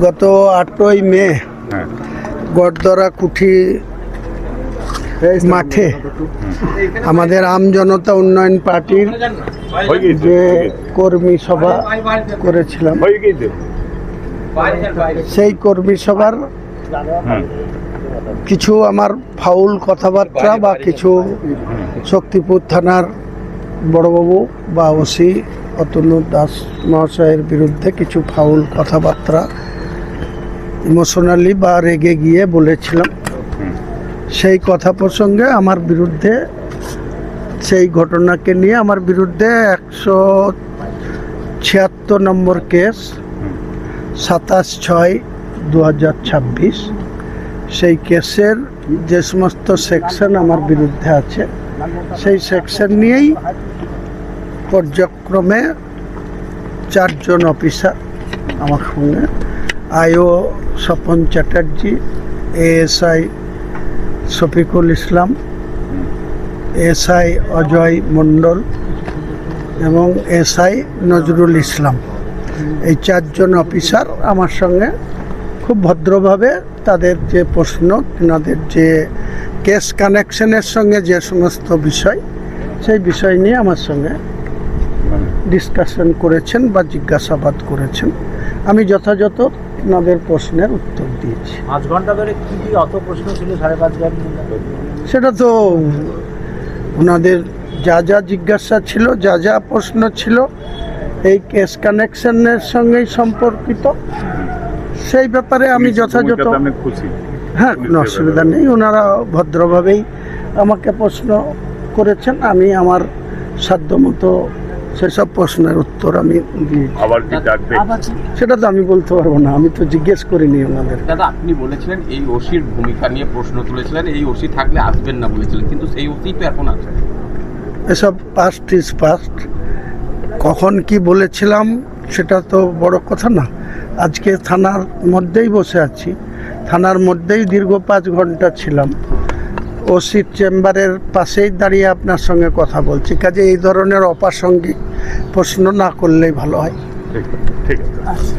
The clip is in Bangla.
গত 8ই মে গড়দরা কুঠি মাঠে আমাদের আম জনতা উন্নয়ন পার্টির যে কর্মী সভা করেছিলাম, সেই কর্মী সভার কিছু আমার ফাউল কথাবার্তা বা কিছু শক্তিপুর থানার বড়বাবু বা ওসি অতনু দাস মহাশয়ের বিরুদ্ধে কিছু ফাউল কথাবার্তা ইমোশনালি বা রেগে গিয়ে বলেছিলাম। সেই কথা প্রসঙ্গে আমার বিরুদ্ধে, সেই ঘটনাকে নিয়ে আমার বিরুদ্ধে 176 নম্বর কেস 27/6/2026, সেই কেসের যে সমস্ত সেকশন আমার বিরুদ্ধে আছে সেই সেকশন নিয়েই পর্যায়ক্রমে 4 জন অফিসার আমার সঙ্গে, আইও স্বপন চ্যাটার্জি, এএসআই শফিকুল ইসলাম, এসআই অজয় মণ্ডল এবং এসআই নজরুল ইসলাম, এই 4 জন অফিসার আমার সঙ্গে খুব ভদ্রভাবে তাদের যে প্রশ্ন, তাদের যে কেস কানেকশনের সঙ্গে যে সমস্ত বিষয়, সেই বিষয় নিয়ে আমার সঙ্গে ডিসকাশন করেছেন বা জিজ্ঞাসাবাদ করেছেন। আমি যথাযথ ওনাদের প্রশ্নের উত্তর দিয়েছি। 5 ঘন্টা ধরে কি অত প্রশ্ন ছিল? 5.5 ঘন্টা সেটা তো ওনাদের যা যা জিজ্ঞাসা ছিল, যা যা প্রশ্ন ছিল এই কেস কানেকশনের সঙ্গেই সম্পর্কিত, সেই ব্যাপারে আমি যথাযথ, হ্যাঁ, কোনো অসুবিধা নেই। ওনারা ভদ্রভাবেই আমাকে প্রশ্ন করেছেন, আমি আমার সাধ্যমতো সেসব প্রশ্নের উত্তর আমি দিয়েছি। সেটা তো আমি বলতে পারবো না, আমি তো জিজ্ঞেস করিনি ওনাদের। দাদা, আপনি বলেছিলেন এই ওসির ভূমিকা নিয়ে প্রশ্ন তুলেছিলেন, এই ওসি থাকলে আসবেন না বলেছিলেন, কিন্তু সেই ওসি তো এখন আছে। এসব পাস্ট ইজ পাস্ট, কখন কি বলেছিলাম সেটা তো বড় কথা না। আজকে থানার মধ্যেই বসে আছি, থানার মধ্যেই দীর্ঘ 5 ঘন্টা ছিলাম, ওসির চেম্বারের পাশেই দাঁড়িয়ে আপনার সঙ্গে কথা বলছি। কাজে এই ধরনের অপ্রাসঙ্গিক প্রশ্ন না করলেই ভালো হয়। ঠিক আছে।